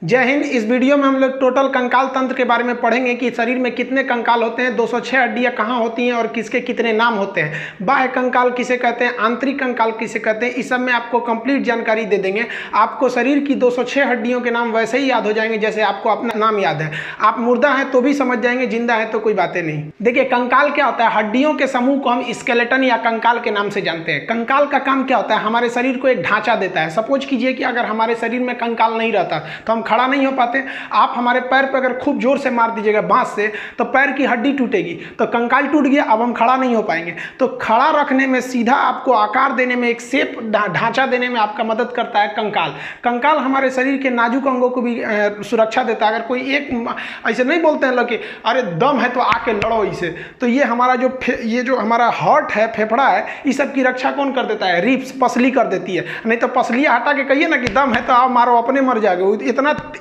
जय हिंद। इस वीडियो में हम लोग टोटल कंकाल तंत्र के बारे में पढ़ेंगे कि शरीर में कितने कंकाल होते हैं, 206 हड्डियां कहाँ होती हैं और किसके कितने नाम होते हैं, बाह्य कंकाल किसे कहते हैं, आंतरिक कंकाल किसे कहते हैं। इस सब में आपको कंप्लीट जानकारी दे देंगे। आपको शरीर की 206 हड्डियों के नाम वैसे ही याद हो जाएंगे जैसे आपको अपना नाम याद है। आप मुर्दा हैं तो भी समझ जाएंगे, जिंदा है तो कोई बातें नहीं। देखिए कंकाल क्या होता है, हड्डियों के समूह को हम स्केलेटन या कंकाल के नाम से जानते हैं। कंकाल का काम क्या होता है, हमारे शरीर को एक ढांचा देता है। सपोज कीजिए कि अगर हमारे शरीर में कंकाल नहीं रहता तो हम खड़ा नहीं हो पाते। आप हमारे पैर पर अगर खूब जोर से मार दीजिएगा बांस से तो पैर की हड्डी टूटेगी, तो कंकाल टूट गया, अब हम खड़ा नहीं हो पाएंगे। तो खड़ा रखने में, सीधा आपको आकार देने में, एक शेप ढांचा देने में आपका मदद करता है कंकाल। कंकाल हमारे शरीर के नाजुक अंगों को भी सुरक्षा देता है। अगर कोई एक ऐसे नहीं बोलते हैं लोग कि अरे दम है तो आके लड़ो इसे, तो ये हमारा जो हमारा हार्ट है, फेफड़ा है, इस सब की रक्षा कौन कर देता है, रिब्स, पसली कर देती है। नहीं तो पसली हटा के कहिए ना कि दम है तो आओ मारो, अपने मर जाओगे।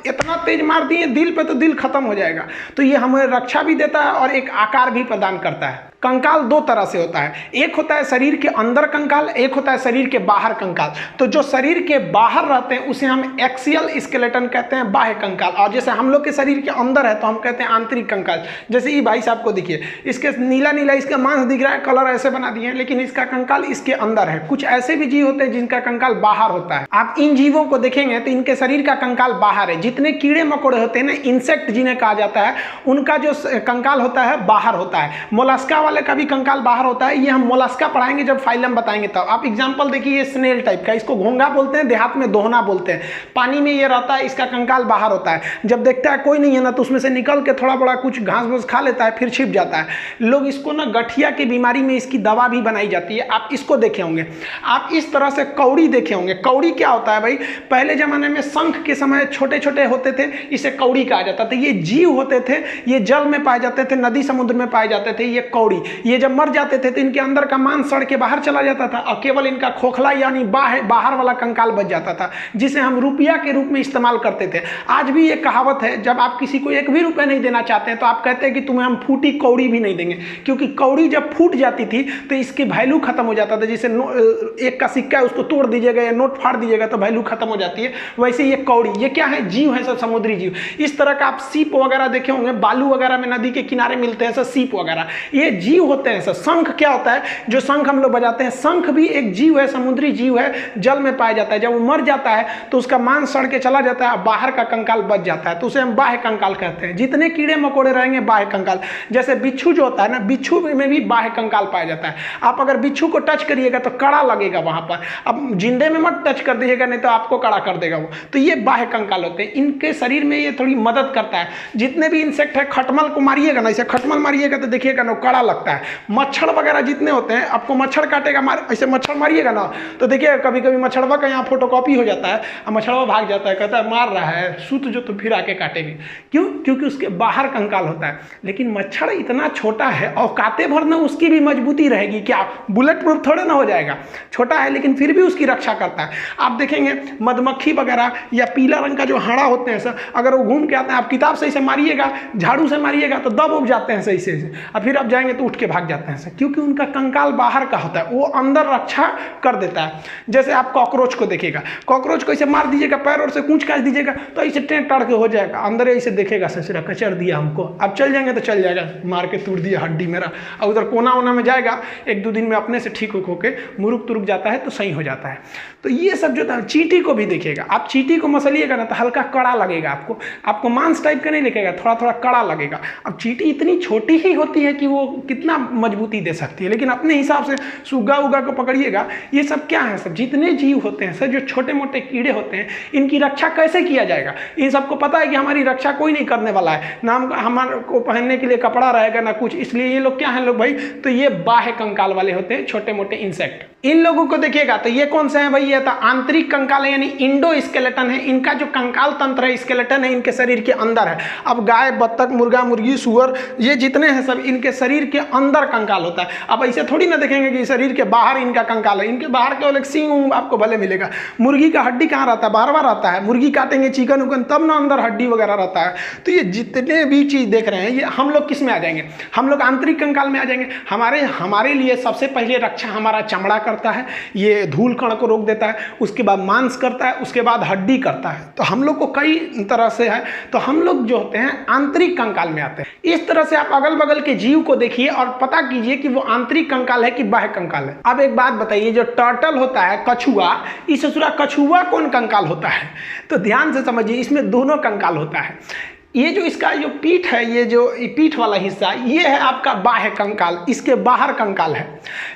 इतना तेज मार दिए दिल पे तो दिल खत्म हो जाएगा। तो ये हमें रक्षा भी देता है और एक आकार भी प्रदान करता है। कंकाल दो तरह से होता है, एक होता है शरीर के अंदर कंकाल, एक होता है शरीर के बाहर कंकाल। तो जो शरीर के बाहर रहते हैं उसे हम एक्सियल स्केलेटन कहते हैं, बाह्य कंकाल। और जैसे हम लोग के शरीर के अंदर है तो हम कहते हैं आंतरिक कंकाल। जैसे ये भाई साहब को देखिए, इसके नीला नीला इसका मांस दिख रहा है, कलर ऐसे बना दिए हैं, लेकिन इसका कंकाल इसके अंदर है। कुछ ऐसे भी जीव होते हैं जिनका कंकाल बाहर होता है। आप इन जीवों को देखेंगे तो इनके शरीर का कंकाल बाहर है। जितने कीड़े मकोड़े होते हैं ना, इंसेक्ट जिन्हें कहा जाता है, उनका जो कंकाल होता है बाहर होता है। मोलस्का वाले का भी कंकाल बाहर होता है। ये हम मोलस्का पढ़ाएंगे जब फाइलम बताएंगे तब। आप एग्जांपल देखिए, ये स्नेल टाइप का, इसको घोंगा बोलते हैं, देहात में दोहना बोलते हैं। पानी में ये रहता है, इसका कंकाल बाहर होता है। जब देखता है कोई नहीं है ना तो उसमें से निकल के थोड़ा बड़ा कुछ घास फूस खा लेता है, फिर छिप जाता है। लोग इसको ना गठिया की बीमारी में इसकी दवा भी बनाई जाती है। आप इसको देखे होंगे। आप इस तरह से कौड़ी देखे होंगे। कौड़ी क्या होता है भाई, पहले जमाने में शंख के समय छोटे छोटे होते थे, इसे कौड़ी कहा जाता था। ये जीव होते थे, ये जल में पाए जाते थे, नदी समुद्र में पाए जाते थे। ये कौड़ी, ये जब मर जाते थे तो इनके अंदर का मांस सड़ के बाहर चला जाता था और केवल इनका खोखला यानी बाहर वाला कंकाल बच जाता था, जिसे हम रुपया के रूप में इस्तेमाल करते थे। आज भी ये कहावत है, जब आप किसी को एक भी रुपया नहीं देना चाहते हैं तो आप कहते हैं कि तुम्हें हम फूटी कौड़ी भी नहीं देंगे, क्योंकि कौड़ी जब फूट जाती थी तो इसकी वैल्यू खत्म हो जाता था। जैसे एक का सिक्का है, उसको तोड़ दीजिएगा या नोट फाड़ दीजिएगा तो वैल्यू खत्म हो जाती है। वैसे ये कौड़ी, ये क्या है, जीव है, सब समुद्री जीव। इस तरह का आप सीप वगैरह देखे होंगे, बालू वगैरह में नदी के किनारे मिलते हैं सब सीप वगैरह, ये जीव होते हैं सब। शंख क्या होता है, जो शंख हम लोग बजाते हैं, शंख भी एक जीव है, समुद्री जीव है, जल में पाया जाता है। जब वो मर जाता है तो उसका मांस सड़ के चला जाता है, बाहर का कंकाल बच जाता है, तो उसे हम बाह्य कंकाल कहते हैं। जितने कीड़े मकोड़े रहेंगे बाह्य कंकाल। जैसे बिच्छू जो होता है ना, बिच्छू में भी बाह्य कंकाल पाया जाता है। आप अगर बिच्छू को टच करिएगा तो कड़ा लगेगा वहां पर। अब जिंदे में मत टच कर दीजिएगा, नहीं तो आपको कड़ा कर देगा वो। तो ये बाह्य कंकाल होते हैं। इनके शरीर में ये थोड़ी मदद करता है। जितने भी इंसेक्ट है, खटमल को मारिएगा ना, ऐसे खटमल मारिएगा तो देखिएगा ना कड़ा लगता है। मच्छर वगैरह जितने होते हैं, आपको मच्छर काटेगा, ऐसे मच्छर मारिएगा ना तो देखिए कभी कभी मच्छरवा का यहाँ फोटोकॉपी हो जाता है और मच्छरवा भाग जाता है, कहता है मार रहा है, सूत जो तो फिर आके काटेंगे। क्यों? क्योंकि उसके बाहर कंकाल होता है। लेकिन मच्छर इतना छोटा है, औकाते भर ना उसकी भी मजबूती रहेगी, क्या बुलेट प्रूफ थोड़े ना हो जाएगा। छोटा है लेकिन फिर भी उसकी रक्षा करता है। आप देखेंगे मधुमक्खी वगैरह या पीला रंग का जो हाड़ा होते हैं सर, अगर वो घूम के आते हैं, आप किताब से इसे मारिएगा, झाड़ू से मारिएगा तो दब उब जाते हैं सही से, और फिर आप जाएंगे तो उठ के भाग जाते हैं सर, क्योंकि उनका कंकाल बाहर का होता है, वो अंदर रक्षा कर देता है। जैसे आप कॉकरोच को देखिएगा, कॉकरोच को ऐसे मार दीजिएगा, पैर और से कूच काच दीजिएगा तो ऐसे टेढ़ टाड़ के हो जाएगा, अंदर ऐसे देखेगा ससुरा कचर दिया हमको, अब चल जाएंगे तो चल जाएगा, मार के तोड़ दिया हड्डी मेरा, और उधर कोना वोना में जाएगा, एक दो दिन में अपने से ठीक होके मुरुक तुरुक जाता है तो सही हो जाता है। तो ये सब जो था, चींटी को भी देखिएगा, आप चींटी को मसलिएगा ना तो हल्का कड़ा लगेगा, आपको मांस टाइप का नहीं लगेगा, थोड़ा थोड़ा कड़ा लगेगा। अब चींटी इतनी छोटी ही होती है कि वो कितना मजबूती दे सकती है, लेकिन अपने हिसाब से सुग्गा उगा को पकड़िएगा। ये सब क्या है, सब जितने जीव होते हैं सर, जो छोटे मोटे कीड़े होते हैं, इनकी रक्षा कैसे किया जाएगा। इन सबको पता है कि हमारी रक्षा कोई नहीं करने वाला है, ना हमारे को पहनने के लिए कपड़ा रहेगा ना कुछ, इसलिए ये लोग क्या है लोग भाई, तो ये बाह्य कंकाल वाले होते हैं, छोटे मोटे इंसेक्ट। इन लोगों को देखिएगा तो ये कौन से हैं भाई, ये तो आंतरिक कंकाल है, यानी इंडो स्केलेटन है। इनका जो कंकाल तंत्र है, स्केलेटन है, इनके शरीर के अंदर है। अब गाय, बत्तख, मुर्गा, मुर्गी, सुअर, ये जितने हैं सब इनके शरीर के अंदर कंकाल होता है। अब ऐसे थोड़ी ना देखेंगे कि शरीर के बाहर इनका कंकाल है, इनके बाहर केवल एक सींग आपको भले मिलेगा। मुर्गी का हड्डी कहाँ रहता है, बाहर रहता है। मुर्गी काटेंगे चिकन उकन तब ना अंदर हड्डी वगैरह रहता है। तो ये जितने भी चीज़ देख रहे हैं, ये हम लोग किस में आ जाएंगे, हम लोग आंतरिक कंकाल में आ जाएंगे। हमारे लिए सबसे पहले रक्षा हमारा चमड़ा करता है, ये धूल कण को रोक देता है, उसके बाद मांस करता है, उसके बाद हड्डी करता है। तो हम लोग को कई तरह से है, तो हम लोग जो होते हैं आंतरिक कंकाल में आते हैं। इस तरह से आप अगल बगल के जीव को देखिए और पता कीजिए कि वो आंतरिक कंकाल है कि बाह्य कंकाल है। अब एक बात बताइए, जो टर्टल होता है, कछुआ, इस कछुआ कौन कंकाल होता है? तो ध्यान से समझिए, इसमें दोनों कंकाल होता है। ये जो इसका जो पीठ है, ये जो पीठ वाला हिस्सा, ये है आपका बाह्य कंकाल, इसके बाहर कंकाल है।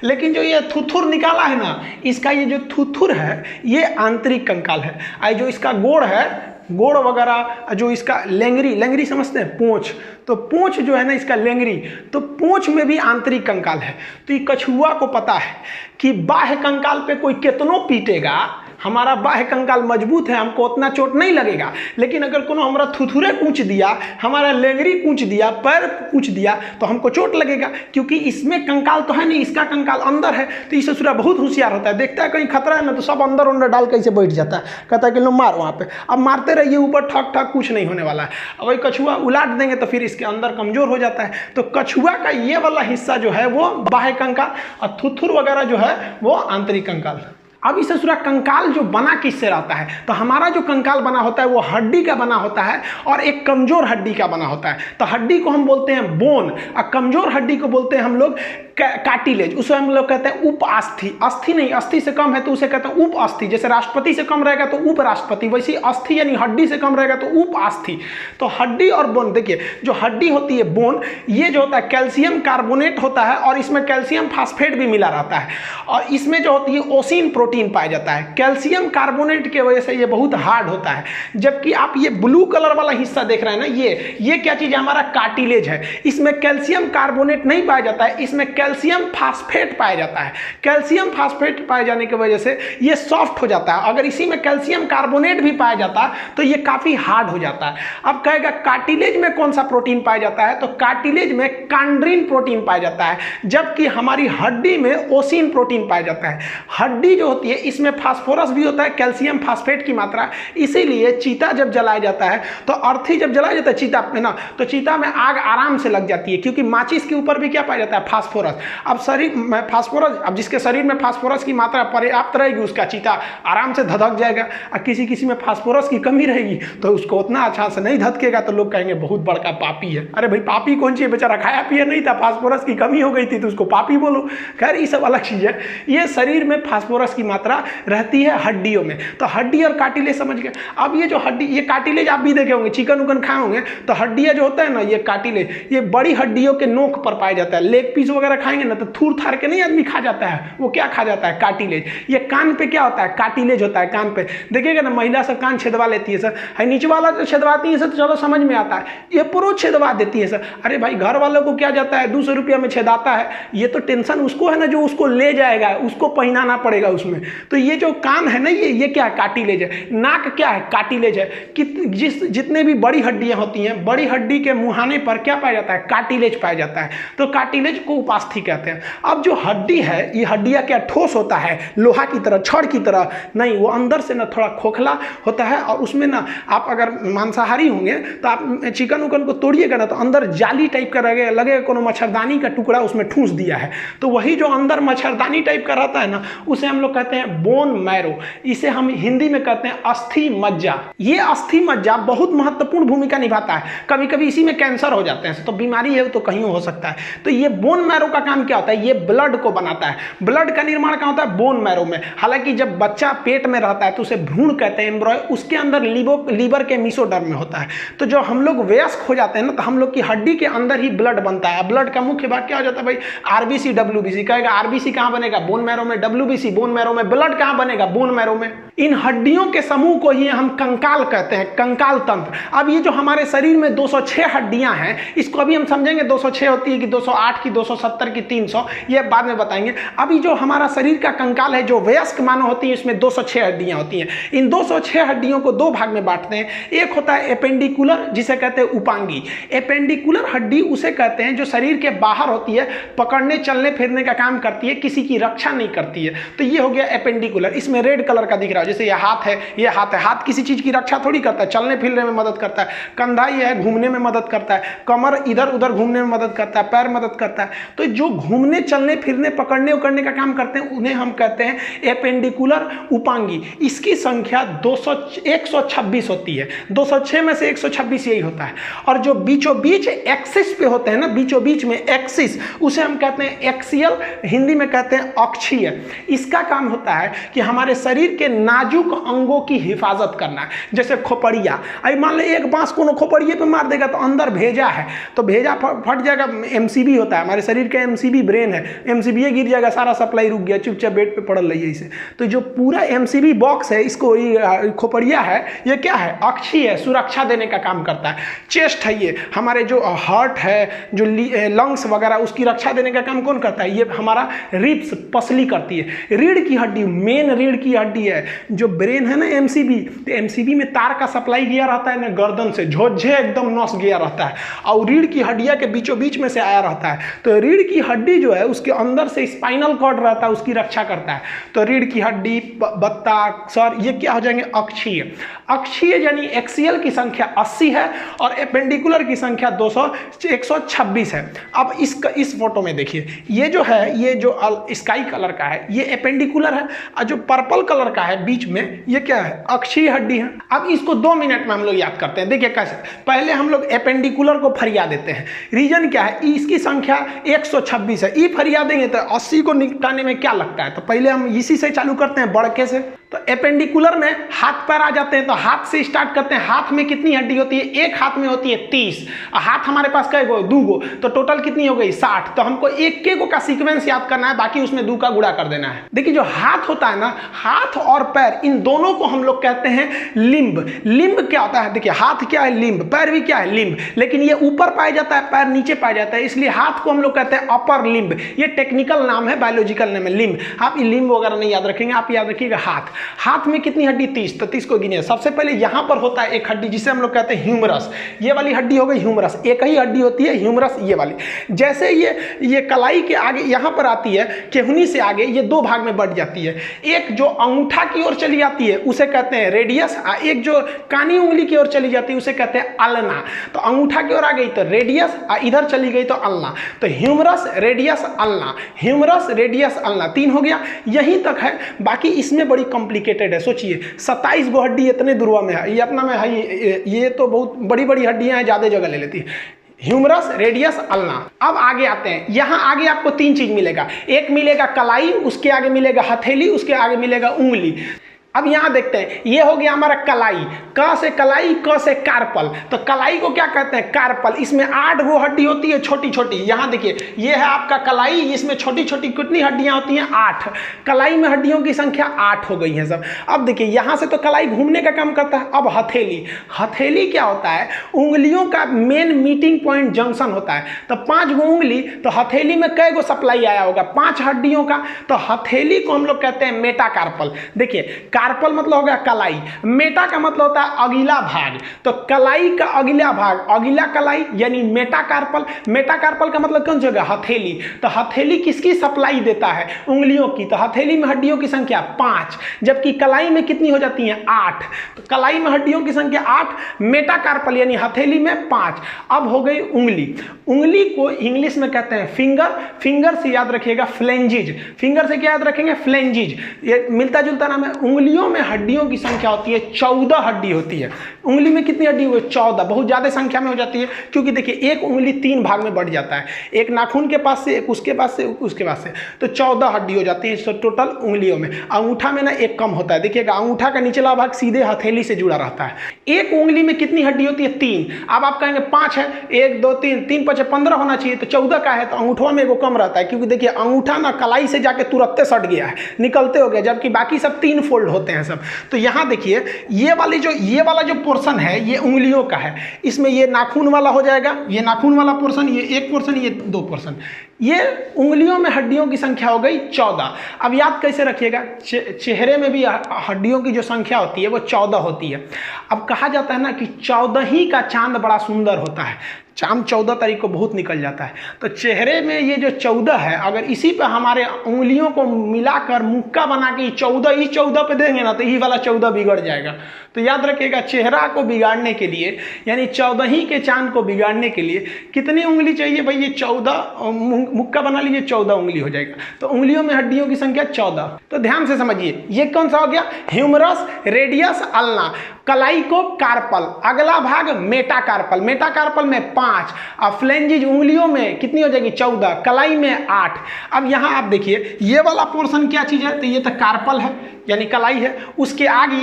लेकिन जो ये थुथुर निकाला है ना, इसका ये जो थुथुर है ये आंतरिक कंकाल है। और जो इसका गोड़ है, गोड़ वगैरह, जो इसका लेंगरी, लेंगरी समझते हैं, पूंछ, तो पूंछ जो है ना इसका लेंगरी, तो पूंछ में भी आंतरिक कंकाल है। तो ये कछुआ को पता है कि बाह्य कंकाल पे कोई कितनों पीटेगा, हमारा बाह्य कंकाल मजबूत है, हमको उतना चोट नहीं लगेगा। लेकिन अगर कोनो हमारा थुथुरे कूच दिया, हमारा लेंगरी कूच दिया, पैर कूच दिया, तो हमको चोट लगेगा, क्योंकि इसमें कंकाल तो है नहीं, इसका कंकाल अंदर है। तो ये ससुरा बहुत होशियार होता है, देखता है कहीं खतरा है ना तो सब अंदर अंदर डाल कैसे बैठ जाता है, कहता है कि लो मार वहाँ पे। अब मारते रहिए ऊपर, ठक ठक, कुछ नहीं होने वाला है। अब वही कछुआ उलाट देंगे तो फिर इसके अंदर कमजोर हो जाता है। तो कछुआ का ये वाला हिस्सा जो है वो बाह्य कंकाल, और थुथुर वगैरह जो है वो आंतरिक कंकाल। अब इस ससुरा कंकाल जो बना किससे रहता है? तो हमारा जो कंकाल बना होता है वो हड्डी का बना होता है, और एक कमजोर हड्डी का बना होता है। तो हड्डी को हम बोलते हैं बोन, और कमजोर हड्डी को बोलते हैं हम लोग कार्टिलेज। उसे हम लोग कहते हैं उप अस्थि। अस्थि नहीं, अस्थि से कम है तो उसे कहते हैं उप अस्थि। जैसे राष्ट्रपति से कम रहेगा तो उपराष्ट्रपति, वैसे अस्थि यानी हड्डी से कम रहेगा तो उप अस्थि। तो हड्डी और बोन, देखिए जो हड्डी होती है बोन, ये जो होता है कैल्शियम कार्बोनेट होता है, और इसमें कैल्शियम फास्फेट भी मिला रहता है, और इसमें जो होती है ओसिन प्रोटीन पाया जाता है। कैल्शियम कार्बोनेट की वजह से ये बहुत हार्ड होता है। जबकि आप ये ब्लू कलर वाला हिस्सा देख रहे हैं ना, ये क्या चीज है? हमारा कार्टिलेज है। इसमें कैल्शियम कार्बोनेट नहीं पाया जाता है, इसमें कैल्शियम फास्फेट पाया जाता है। कैल्शियम फास्फेट पाए जाने की वजह से ये सॉफ्ट हो जाता है। अगर इसी में कैल्शियम कार्बोनेट भी पाया जाता तो ये काफी हार्ड हो जाता है। अब कहेगा कार्टिलेज में कौन सा प्रोटीन पाया जाता है? तो कार्टिलेज में कांड्रीन प्रोटीन पाया जाता है, जबकि हमारी हड्डी में ओसिन प्रोटीन पाया जाता है। हड्डी जो होती है इसमें फास्फोरस भी होता है, कैल्शियम फास्फेट की मात्रा, इसीलिए चीता जब जलाया जाता है, तो अर्थी जब जलाया जाता है चीता में ना, तो चीता में आग आराम से लग जाती है, क्योंकि माचिस के ऊपर भी क्या पाया जाता है? फास्फोरस। अब शरीर में फास्फोरस, अब जिसके शरीर में फास्फोरस की मात्रा पर्याप्त रहेगी उसका चीता आराम से धधक जाएगा, और किसी में फास्फोरस की कमी रहेगी तो उसको उतना अच्छा से नहीं धधकेगा, तो लोग कहेंगे बहुत बड़का पापी है। अरे भाई पापी कौन सी है, बेचारा खाया पिया नहीं था, फास्फोरस की कमी हो गई थी तो उसको पापी बोलो। खैर ये सब अलग चीज है। ये शरीर में फास्फोरस की मात्रा रहती है हड्डियों में। तो हड्डी और कार्टिलेज समझ गए। अब ये जो हड्डी, ये कार्टिलेज आप भी देखे होंगे, चिकन उकन खाए होंगे तो हड्डियां जो होता है ना, ये कार्टिलेज, ये बड़ी हड्डियों के नोक पर पाया जाता है। लेग पीस वगैरह खाएंगे ना तो थूर थार के नहीं आदमी खा जाता है, वो क्या खा जाता है? कार्टिलेज। ये कान पे क्या होता है? कार्टिलेज होता है कान पे। देखिएगा ना महिला सब कान छेदवा लेती है सर, है नीचे वाला जो छेदवाती है सर तो चलो समझ में आता है, ये पुरो छेदवा देती है सर। अरे भाई घर वालों को क्या जाता है, 200 रुपया में छेदाता है, ये तो टेंशन उसको है ना जो उसको ले जाएगा, उसको पहनाना पड़ेगा उसमें। तो ये जो कान है ना, ये क्या है? कार्टिलेज है। नाक क्या है? कार्टिलेज है। कि जितने भी बड़ी हड्डियां होती हैं, बड़ी हड्डी के मुहाने पर क्या पाया जाता है? कार्टिलेज पाया जाता है। तो कार्टिलेज को उपास्थि कहते हैं। अब जो हड्डी है, ये हड्डियां क्या ठोस होता है, लोहा की तरह, छड़ की तरह नहीं, वो अंदर से ना थोड़ा खोखला होता है, और उसमें ना आप अगर मांसाहारी होंगे तो आप चिकन उकन को तोड़िएगा ना तो अंदर जाली टाइप का लगेगा कोनो मच्छरदानी का टुकड़ा उसमें ठूस दिया है। तो वही जो अंदर मच्छरदानी टाइप का रहता है ना, उसे हम लोग कहते हैं बोन मैरो। इसे हम हिंदी में कहते हैं अस्थि मज्जा। ये अस्थि मज्जा बहुत महत्वपूर्ण भूमिका निभाता है। कभी कभी इसी में कैंसर हो जाते हैं, तो बीमारी है तो कहीं हो सकता है। तो ये बोन मैरो का काम क्या होता है? ये ब्लड को बनाता है। ब्लड का निर्माण कहाँ होता है? बोन मैरो में। हालांकि जब बच्चा पेट में रहता है तो उसे भ्रूण कहते हैं, एम्ब्रॉय, उसके अंदर लीवर के मीसोडर्म में होता है। तो जब हम लोग वयस्क हो जाते हैं ना, तो हम लोग की हड्डी के अंदर ही ब्लड बनता है। ब्लड का मुख्य भाग क्या हो जाता है भाई? RBC, WBC. कहेगा आरबीसी कहाँ बनेगा? बोन मैरो में। डब्ल्यूबीसी बोन मैरो में। ब्लड कहाँ बनेगा? बोन मैरो में। इन हड्डियों के समूह को ही हम कंकाल कहते हैं, कंकाल तंत्र। अब ये जो हमारे शरीर में 206 हड्डियां हैं, इसको अभी हम समझेंगे 206 होती है कि 208 की, 270 की, 300, ये बाद में बताएंगे। अभी जो हमारा शरीर का कंकाल है, जो वयस्क मानव होती है, इसमें 206 हड्डियां होती हैं। इन 206 हड्डियों को दो भाग में बांटते हैं। एक होता है एपेंडिकुलर, जिसे कहते हैं उपांगी। एपेंडिकुलर हड्डी उसे कहते हैं जो शरीर के बाहर होती है, पकड़ने चलने फिरने का काम करती है, किसी की रक्षा नहीं करती है। तो ये हो गया एपेंडिकुलर, इसमें रेड कलर का दिख रहा है, जैसे ये हाथ है, ये हाथ है, हाथ किसी चीज की रक्षा थोड़ी करता है, चलने फिरने में मदद करता है। कंधा ये है, घूमने में मदद करता है। कमर इधर उधर घूमने में मदद करता है, पैर मदद करता है। तो जो घूमने चलने फिरने पकड़ने उकड़ने का काम करते हैं उन्हें हम कहते हैं एपेंडिकुलर उपांगी। इसकी संख्या 126 होती है, 206 में से 126 यही होता है। और जो बीचों बीच एक्सिस पे होते हैं ना, बीचों बीच में एक्सिस, उसे हम कहते हैं एक्सियल, हिंदी में कहते हैं अक्षीय। इसका काम होता है कि हमारे शरीर के नाजुक अंगों की हिफाजत करना है। जैसे खोपड़िया, अभी मान लो एक बांस को खोपड़िए पे मार देगा तो अंदर भेजा है तो भेजा फट जाएगा। एमसीबी होता है, हमारे शरीर का एमसीबी ब्रेन है, एमसीबी गिर जाएगा, सारा सप्लाई रुक गया, चुपचाप बेड पे पड़ल रही है इसे। तो जो पूरा एमसीबी बॉक्स है, इसको खोपड़िया है, ये क्या है, अक्षीय है, सुरक्षा देने का काम करता है। चेस्ट है, ये हमारे जो हार्ट है, जो लंग्स वगैरह, उसकी रक्षा देने का काम कौन करता है, ये हमारा रिब्स, पसली करती है। रीढ़ की हड्डी, मेन रीढ़ की हड्डी है। जो ब्रेन है ना एमसीबी, तो एमसीबी में तार का सप्लाई गया रहता है ना, गर्दन से झोझे एकदम नस गया रहता है और रीढ़ की हड्डियां के बीचों बीच में से आया रहता है। तो रीढ़ की हड्डी जो है उसके अंदर से स्पाइनल कॉर्ड रहता है, उसकी रक्षा करता है। तो रीढ़ की हड्डी, बत्ता, सर, ये क्या हो जाएंगे, अक्षीय। अक्षीय यानी एक्सियल की संख्या 80 है और एपेंडिकुलर की संख्या 126 है। अब इस फोटो में देखिए, ये जो है, ये जो स्काई कलर का है ये एपेंडिकुलर है और जो पर्पल कलर का है बीच में ये क्या है, अक्षीय हड्डी है। अब इसको 2 मिनट में हम लोग याद करते हैं। देखिए कैसे, पहले हम लोग एपेंडिकुलर को फरिया देते हैं। रीजन क्या है, इसकी संख्या 126 है। ई फरिया देंगे तो 80 को निपटाने में क्या लगता है, तो पहले हम इसी से चालू करते हैं, बड़के से। तो एपेंडिकुलर में हाथ पैर आ जाते हैं, तो हाथ से स्टार्ट करते हैं। हाथ में कितनी हड्डी होती है, एक हाथ में होती है 30, हाथ हमारे पास कै गो, 2 गो, तो टोटल कितनी हो गई 60। तो हमको एक के गो का सीक्वेंस याद करना है, बाकी उसमें 2 का गुणा कर देना है। देखिए जो हाथ होता है ना, हाथ और पैर, इन दोनों को हम लोग कहते हैं लिम्ब। लिम्ब क्या होता है, देखिए हाथ क्या है, लिम्ब, पैर भी क्या है, लिम्ब, लेकिन ये ऊपर पाया जाता है, पैर नीचे पाया जाता है, इसलिए हाथ को हम लोग कहते हैं अपर लिम्ब। ये टेक्निकल नाम है, बायोलॉजिकल नाम है लिम्ब। आप लिम्ब वगैरह नहीं याद रखेंगे, आप याद रखिएगा हाथ। हाथ में कितनी हड्डी, 30, तो 30 को गिनिए। सबसे पहले यहां पर होता है एक हड्डी जिसे हम लोग कहते हैं ह्यूमरस। ये वाली हड्डी हो गई ह्यूमरस, एक ही हड्डी होती है ह्यूमरस, ये वाली। जैसे ये कलाई के आगे यहां पर आती है, केहनी से आगे ये 2 भाग में बढ़ जाती है। एक जो अंगूठा की ओर चली जाती है उसे कहते हैं रेडियस, और एक जो कानी उंगली की ओर चली जाती है उसे कहते हैं अल्ना। तो अंगूठा की ओर आ गई तो रेडियस, और इधर चली गई तो अल्ना। तो humerus, radius, ulna, humerus, radius, ulna, 3 हो गया। यहीं तक है, बाकी इसमें बड़ी कॉम्प्लिकेटेड है। सोचिए 27 गो हड्डी इतने दुर्वा में है, ये अपना में है, ये तो बहुत बड़ी बड़ी हड्डियां हैं, ज्यादा जगह ले लेती है। Humerus, radius, ulna. अब आगे आते हैं, यहां आगे आपको 3 चीज मिलेगा। एक मिलेगा कलाई, उसके आगे मिलेगा हथेली, उसके आगे मिलेगा उंगली। अब यहां देखते हैं, ये हो गया हमारा कलाई, क से कलाई, क से कार्पल। तो कलाई को क्या कहते हैं, कार्पल। इसमें 8 गो हड्डी होती है, छोटी छोटी। यहां देखिए, ये है आपका कलाई, इसमें छोटी छोटी कितनी हड्डियां होती हैं, 8। कलाई में हड्डियों की संख्या 8 हो गई है सब। अब देखिए, यहां से तो कलाई घूमने का काम करता है। अब हथेली, हथेली क्या होता है, उंगलियों का मेन मीटिंग पॉइंट जंक्शन होता है। तो 5 गो उंगली, तो हथेली में कै गो सप्लाई आया होगा, 5 हड्डियों का। तो हथेली को हम लोग कहते हैं मेटाकार्पल। देखिए, कार्पल मतलब हो गया कलाई, मेटा का मतलब होता है अगला भाग। तो कलाई का अगला भाग, अगला कलाई यानी मेटाकार्पल। मेटाकार्पल का मतलब कौन सी होगा, हथेली। तो हथेली किसकी सप्लाई देता है, उंगलियों की। तो हथेली में हड्डियों की संख्या 5, जबकि कलाई में कितनी हो जाती है, 8। तो कलाई में हड्डियों की संख्या 8, मेटाकार्पल यानी हथेली में 5। अब हो गई उंगली। उंगली को इंग्लिश में कहते हैं फिंगर। फिंगर से याद रखिएगा फ्लेंजिज। फिंगर से क्या याद रखेंगे, फ्लेंजिज। ये मिलता जुलता नाम है। उंगलियों में हड्डियों की संख्या होती है 14 हड्डी होती है। उंगली में कितनी हड्डी हुई, 14। बहुत ज्यादा संख्या में हो जाती है, क्योंकि देखिए एक उंगली 3 भाग में बढ़ जाता है, एक नाखून के पास से, एक उसके पास से, उसके पास से। तो 14 हड्डी हो जाती है टोटल उंगलियों में। अंगूठा में ना एक कम होता है। देखिएगा, अंगूठा का निचला भाग सीधे हथेली से जुड़ा रहता है। एक उंगली में कितनी हड्डी होती है, 3। अब आप कहेंगे 5 है, 1 2 3 3 5 15 होना चाहिए, तो 14 का है, तो अंगूठा में एगो कम रहता है। क्योंकि देखिए अंगूठा ना कलाई से जाके तुरंत सट गया है, निकलते हो गया, जबकि बाकी सब 3 फोल्ड होते हैं सब। तो यहाँ देखिए, ये वाला जो पोर्शन है ये उंगलियों का है। इसमें ये नाखून वाला हो जाएगा, ये नाखून वाला पोर्शन, ये एक पोर्शन, ये 2 पोर्शन। ये उंगलियों में हड्डियों की संख्या हो गई 14। अब याद कैसे रखिएगा, चेहरे में भी हड्डियों की जो संख्या होती है वो 14 होती है। अब कहा जाता है ना कि 14 ही का चांद बड़ा सुंदर होता है। चांद 14 तारीख को बहुत निकल जाता है, तो चेहरे में ये जो 14 है, अगर इसी पे हमारे उंगलियों को मिलाकर मुक्का बना के 14 पे देंगे ना, तो ये वाला 14 बिगड़ जाएगा। तो याद रखिएगा, चेहरा को बिगाड़ने के लिए, यानी 14 ही के चांद को बिगाड़ने के लिए कितनी उंगली चाहिए भाई? ये 14 मुक्का बना लीजिए, 14 उंगली हो जाएगा। तो उंगलियों में हड्डियों की संख्या 14। तो ध्यान से समझिए, ये कौन सा हो गया? Humerus, radius, ulna. कलाई को कार्पल, अगला भाग मेटाकार्पल, मेटाकार्पल में 5, और फ्लेंजिज उंगलियों में कितनी हो जाएगी? 14, कलाई में 8। अब यहाँ आप देखिए, ये वाला पोर्शन क्या चीज है? तो ये तो कार्पल है, यानी कलाई है। उसके आगे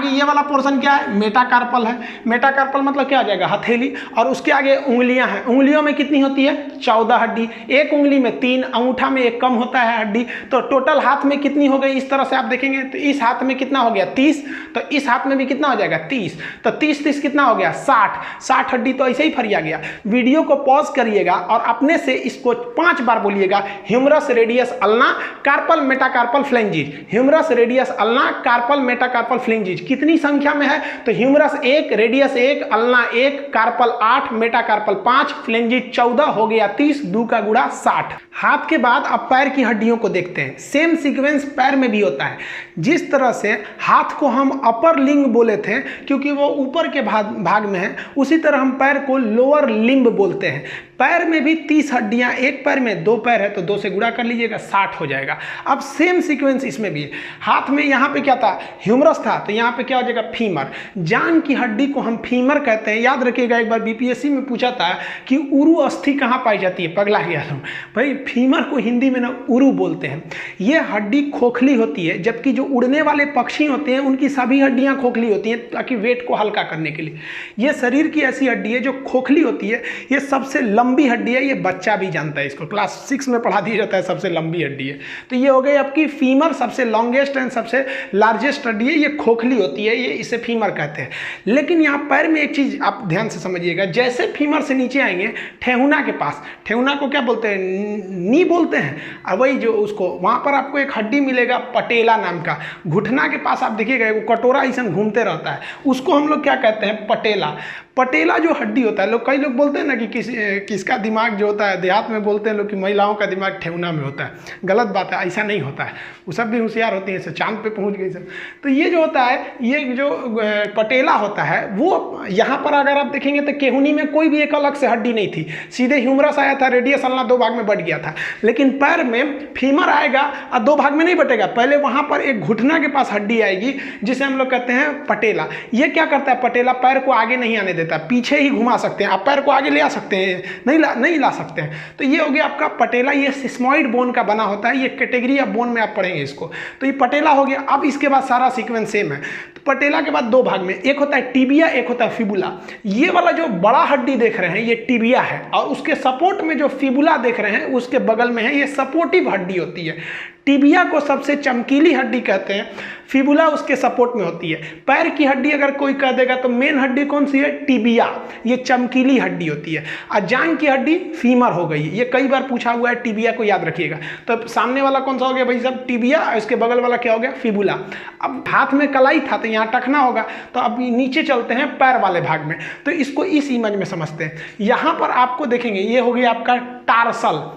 ये वाला पोर्शन क्या है? मेटाकार्पल है। मेटाकार्पल मतलब क्या हो जाएगा? हथेली। और उसके आगे उंगलियां हैं, उंगलियों में कितनी होती है? 14 हड्डी। एक उंगली में 3, अंगूठा में 1 कम होता है हड्डी। तो टोटल हाथ में कितनी हो गई? इस तरह से आप देखेंगे तो इस हाथ में कितना हो गया? 30। तो इस हाथ में भी कितना हो जाएगा? 30। तो 30 कितना हो गया? 60 हड्डी तो ऐसे ही फरिया गया। वीडियो को पॉज करिएगा और अपने से इसको 5 बार बोलिएगा, humerus, radius, ulna, carpal, metacarpal, phalanges. Humerus, radius, ulna, carpal, metacarpal, phalanges. कितनी संख्या में है? तो humerus 1, radius 1, ulna 1, carpal 8, metacarpal 5, phalanges 14, हो गया 30, 2 का गुणा 60। हाथ के बाद अब पैर की हड्डियों को देखते हैं। सेम सीक्वेंस पैर में भी होता है। जिस तरह से हाथ को हम अपर लिंग बोले थे क्योंकि वो ऊपर के भाग में है, उसी तरह हम पैर को लोअर लिम्ब बोलते हैं। पैर में भी 30 हड्डियां, एक पैर में 2 पैर है तो 2 से गुणा कर लीजिएगा, 60 हो जाएगा। अब सेम सीक्वेंस इसमें भी है। हाथ में यहाँ पे क्या था? ह्यूमरस था, तो यहाँ पे क्या हो जाएगा? फीमर। जान की हड्डी को हम फीमर कहते हैं। याद रखिएगा, एक बार बीपीएससी में पूछा था कि उरु अस्थि कहाँ पाई जाती है? पगला गया तुम भाई, फीमर को हिंदी में ना उरु बोलते हैं। ये हड्डी खोखली होती है, जबकि जो उड़ने वाले पक्षी होते हैं उनकी सभी हड्डियां खोखली होती हैं ताकि वेट को हल्का करने के लिए। ये शरीर की ऐसी हड्डी है जो खोखली होती है। ये सबसे लंबी हड्डी है, ये बच्चा भी जानता है, इसको क्लास 6 में पढ़ा दिया जाता है, सबसे लंबी हड्डी है। तो ये हो गई आपकी फीमर, सबसे लॉन्गेस्ट एंड सबसे लार्जेस्ट हड्डी है। ये खोखली होती है, ये इसे फीमर कहते हैं। लेकिन यहाँ पैर में एक चीज आप ध्यान से समझिएगा, जैसे फीमर से नीचे आएंगे ठेहुना के पास, ठेहुना को क्या बोलते हैं? नी बोलते हैं। और वही जो उसको वहां पर आपको एक हड्डी मिलेगा पटेला नाम का, घुटना के पास आप देखिएगा वो कटोरा ऐसा घूमते रहता है, उसको हम लोग क्या कहते हैं? पटेला। पटेला जो हड्डी होता है, कई लोग बोलते हैं ना कि किसका दिमाग जो होता है, देहात में बोलते हैं लोग कि महिलाओं का दिमाग ठेहुना में होता है। गलत बात है, ऐसा नहीं होता है। वो सब भी होशियार होती हैं, चांद पे पहुंच गई सब। तो ये जो होता है, ये जो पटेला होता है, वो यहाँ पर अगर आप देखेंगे तो केहुनी में कोई भी एक अलग से हड्डी नहीं थी, सीधे ह्यूमरस आया था, रेडियस, अल्ना 2 भाग में बट गया था। लेकिन पैर में फीमर आएगा और 2 भाग में नहीं बटेगा, पहले वहां पर एक घुटना के पास हड्डी आएगी जिसे हम लोग कहते हैं पटेला। ये क्या करता है? पटेला पैर को आगे नहीं आने देता, पीछे ही घुमा सकते हैं। आप पैर को आगे ले आ सकते हैं? नहीं ला सकते हैं। तो ये हो गया आपका पटेला। ये सिस्मॉइड बोन का बना होता है, ये कैटेगरी ऑफ बोन में आप पढ़ेंगे इसको। तो ये पटेला हो गया। अब इसके बाद सारा सीक्वेंस सेम है। तो पटेला के बाद 2 भाग में, एक होता है टिबिया, एक होता है फिबुला। ये वाला जो बड़ा हड्डी देख रहे हैं ये टिबिया है, और उसके सपोर्ट में जो फिबुला देख रहे हैं उसके बगल में है, ये सपोर्टिव हड्डी होती है। टिबिया को सबसे चमकीली हड्डी कहते हैं, फिबुला उसके सपोर्ट में होती है। पैर की हड्डी अगर कोई कह देगा तो मेन हड्डी कौन सी है? टिबिया, ये चमकीली हड्डी होती है। और जांघ की हड्डी फीमर हो गई। ये कई बार पूछा हुआ है, टिबिया को याद रखिएगा। तो सामने वाला कौन सा हो गया भाई साहब? टिबिया। इसके बगल वाला क्या हो गया? फिबुला। अब हाथ में कलाई था तो यहाँ टखना होगा, तो अब नीचे चलते हैं पैर वाले भाग में। तो इसको इस इमेज में समझते हैं। यहाँ पर आपको देखेंगे ये हो गया आपका टार्सल।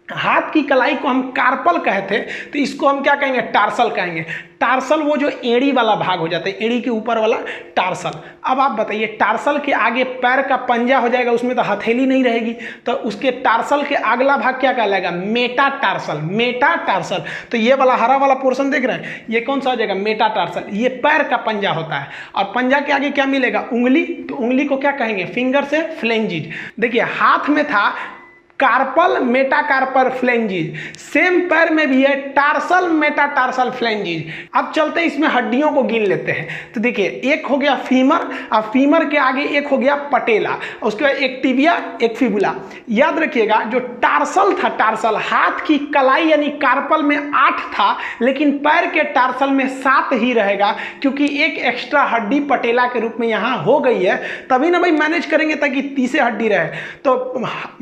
हाथ की कलाई को हम कार्पल कहते, तो इसको हम क्या कहेंगे? टार्सल कहेंगे। टार्सल वो जो एड़ी वाला भाग हो जाता है, एड़ी के ऊपर वाला टार्सल। अब आप बताइए, टार्सल के आगे पैर का पंजा हो जाएगा, उसमें तो हथेली नहीं रहेगी, तो उसके टार्सल के अगला भाग क्या कहलाएगा? मेटाटार्सल। मेटाटार्सल। तो ये वाला हरा वाला पोर्शन देख रहे हैं, ये कौन सा हो जाएगा? मेटाटार्सल। ये पैर का पंजा होता है, और पंजा के आगे क्या मिलेगा? उंगली। तो उंगली को क्या कहेंगे? फिंगर से फ्लेंजिज। देखिए हाथ में था कार्पल, मेटाकार्पल, फ्लेंजिज। सेम पैर में भी है टार्सल, मेटाटार्सल, फ्लेंजिज। अब चलते हैं इसमें हड्डियों को गिन लेते हैं। तो देखिए, एक हो गया फीमर, और फीमर के आगे एक हो गया पटेला, उसके बाद एक टिबिया, एक फिबुला। याद रखिएगा, जो टार्सल था, टार्सल हाथ की कलाई यानी कार्पल में 8 था, लेकिन पैर के टार्सल में 7 ही रहेगा, क्योंकि एक एक्स्ट्रा हड्डी पटेला के रूप में यहाँ हो गई है। तभी ना भाई मैनेज करेंगे ताकि 30 हड्डी रहे। तो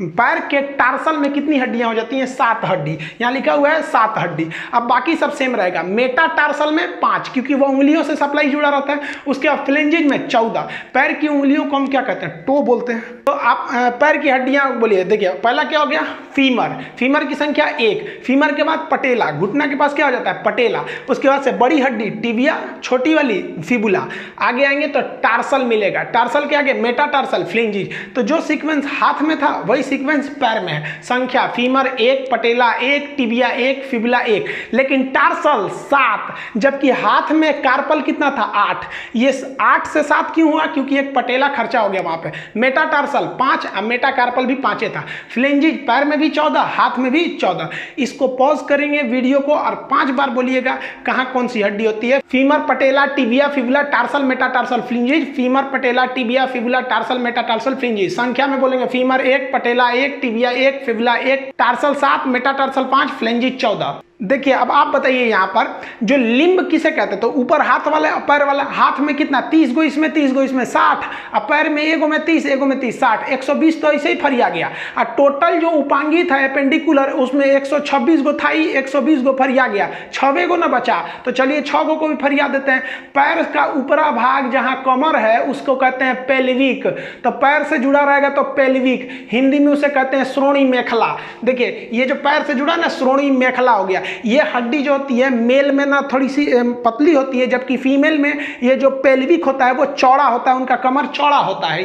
पैर के टार्सल में कितनी हड्डियां हो जाती हैं? 7 हड्डी। यहाँ लिखा हुआ है 7 हड्डी। अब बाकी सब सेम रहेगा। मेटा टार्सल में 5, क्योंकि वो उंगलियों से सप्लाई जुड़ा रहता है। उसके बाद फ्लेंजेज में 14। पैर की उंगलियों को हम क्या कहते हैं? टो बोलते हैं। तो आप पैर की हड्डियां बोलिए। देखिए पहला क्या हो गया? फीमर। फीमर की संख्या 1। फीमर के बाद पटेला, घुटना के पास क्या हो जाता है? पटेला। उसके बाद से बड़ी हड्डी टिबिया, छोटी वाली फिबुला। आगे आएंगे तो टार्सल मिलेगा। टार्सल के आगे मेटाटार्सल, फ्लेंजिज। तो जो सीक्वेंस हाथ में था वही सीक्वेंस पैर में है। संख्या फीमर 1, पटेला 1, टिबिया 1, फिबुला 1। लेकिन टार्सल 7, जबकि हाथ में कार्पल कितना था? 8। ये 8 से 7 क्यों हुआ? क्योंकि एक पटेला खर्चा हो गया वहां पे। मेटाटार्सल 5, अब मेटाकार्पल भी 5 था। फ्लेंजिज पैर में भी 14, हाथ में भी 14। इसको पॉज करेंगे वीडियो को और 5 बार बोलिएगा कहां कौन सी हड्डी होती है। Femur, patella, tibia, fibula, tarsal, metatarsal, phalanges. Femur, patella, tibia, fibula, tarsal, metatarsal, phalanges. संख्या में बोलेंगे femur 1, patella 1, tibia 1, fibula 1, tarsal 7, metatarsal 5, phalanges 14। देखिए अब आप बताइए यहाँ पर जो लिम्ब किसे कहते हैं? तो ऊपर हाथ वाला, पैर वाला। हाथ में कितना? 30 गो इसमें, 30 गो इसमें, 60। अब पैर में एगो में 30, एगो में 30, 60, 120 तो ऐसे ही फरिया गया। और टोटल जो उपांगी था एपेंडिकुलर, उसमें 126 गो था ही, 120 गो फरिया गया, 6 गो ना बचा। तो चलिए 6 गो को भी फरिया देते हैं। पैर का ऊपरा भाग जहाँ कमर है उसको कहते हैं पेल्विक। तो पैर से जुड़ा रहेगा तो पेल्विक। हिंदी में उसे कहते हैं श्रोणी मेखला। देखिए ये जो पैर से जुड़ा ना, श्रोणी मेखला हो गया। ये हड्डी जो होती है मेल में ना थोड़ी सी पतली होती है, जबकि फीमेल में ये जो पेल्विक होता है वो चौड़ा होता है। उनका कमर चौड़ा होता है।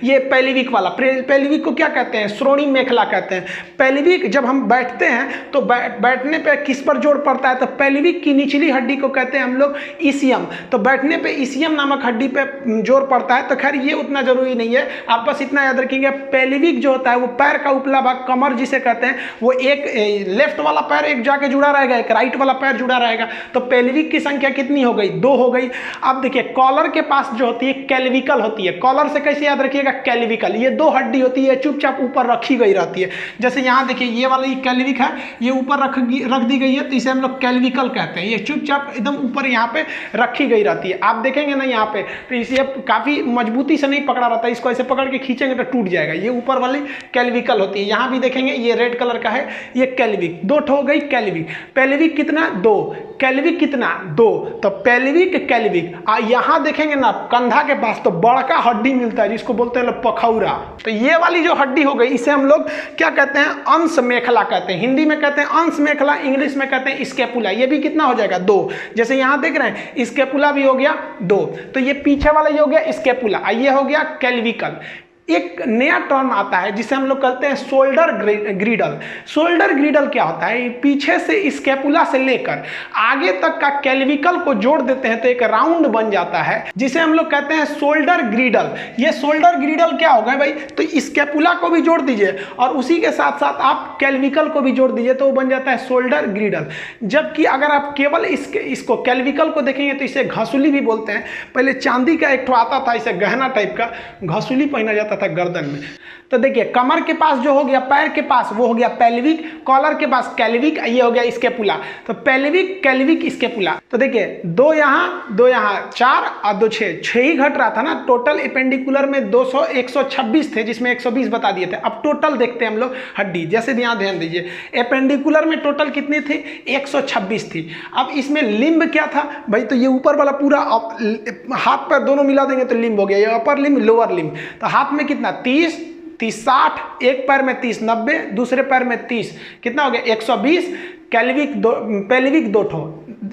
ये पेल्विक वाला। पेल्विक को क्या कहते हैं? श्रोणी मेखला कहते हैं। पेल्विक जब हम बैठते हैं तो बैठने पे किस पर जोर पड़ता है? तो पेल्विक की निचली हड्डी को कहते हैं हम लोग इसियम। तो बैठने पे इसियम नामक हड्डी पे जोर पड़ता है। तो खैर ये उतना जरूरी नहीं है, आप बस इतना याद रखेंगे पेल्विक जो होता है वो पैर का उपला भाग, कमर जिसे कहते हैं, वो एक लेफ्ट वाला पैर एक जाके जुड़ा रहेगा, एक राइट वाला पैर जुड़ा रहेगा। तो पेल्विक की संख्या कितनी हो गई? 2 हो गई। अब देखिए कॉलर के पास जो होती है कैल्विकल होती है। कॉलर से कैसे याद रखिएगा? कैल्विकल। ये 2 हड्डी होती है, चुपचाप ऊपर रखी गई रहती है। जैसे यहाँ देखिए ये वाली कैल्विक है, ये ऊपर रख दी गई है, तो इसे हम लोग कैल्विकल कहते हैं। ये चुपचाप एकदम ऊपर यहाँ पे रखी गई रहती है। आप देखेंगे ना यहाँ पे, तो इसे काफी मजबूती से नहीं पकड़ा रहता है। इसको ऐसे पकड़ के खींचेंगे तो टूट जाएगा। ये ऊपर वाली कैल्विकल होती है। यहाँ भी देखेंगे ये रेड कलर का है, ये कैल्विक। 2 हो गई कैल्विक। पेल्विक कितना? 2। कैल्विक कितना? 2। तो पेल्विक, कैल्विक। यहां देखेंगे ना कंधा के पास तो बड़का हड्डी मिलता है जिसको बोलते हैं पखौरा। तो ये वाली जो हड्डी हो गई इसे हम लोग क्या कहते हैं? अंश मेखला कहते हैं। हिंदी में कहते हैं अंश मेखला, इंग्लिश में कहते हैं स्कैपुला। ये भी कितना हो जाएगा? 2। जैसे यहां देख रहे हैं स्कैपुला भी हो गया 2। तो ये पीछे वाला ये हो गया स्कैपुला, ये हो गया कैल्विकल। एक नया टर्म आता है जिसे हम लोग कहते हैं शोल्डर ग्रिडल। शोल्डर ग्रिडल क्या होता है? पीछे से स्कैपुला से लेकर आगे तक का कैल्विकल को जोड़ देते हैं तो एक राउंड बन जाता है जिसे हम लोग कहते हैं शोल्डर ग्रिडल। ये शोल्डर ग्रिडल क्या होगा भाई? तो स्कैपुला को भी जोड़ दीजिए और उसी के साथ साथ आप कैल्विकल को भी जोड़ दीजिए तो वो बन जाता है शोल्डर ग्रिडल। जबकि अगर आप केवल इसको कैल्विकल को देखेंगे तो इसे घसुली भी बोलते हैं। पहले चांदी का एक ठो आता था, इसे गहना टाइप का घसुली पहना जाता था गर्दन में। तो देखिए कमर के पास जो हो गया, पैर के पास वो हो गया पेल्विक, कॉलर के पास कैल्विक, ये हो गया स्कैपुला। तो पेल्विक, कैल्विक, स्कैपुला। तो देखिए 2 यहाँ 2 यहाँ 4 और 2 6 ही घट रहा था ना। टोटल एपेंडिकुलर में 126 थे जिसमें 120 बता दिए थे। अब टोटल देखते हैं हम लोग हड्डी। जैसे ध्यान दीजिए एपेंडिकुलर में टोटल कितनी थी? 126 थी। अब इसमें लिम्ब क्या था भाई? तो ये ऊपर वाला पूरा हाथ पैर दोनों मिला देंगे तो लिम्ब हो गया। ये अपर लिम्ब, लोअर लिम्ब। तो हाथ में कितना? 30 60, एक पैर में 30 90, दूसरे पैर में 30, कितना हो गया? 120। कैल्विक पेल्विक 2 ठो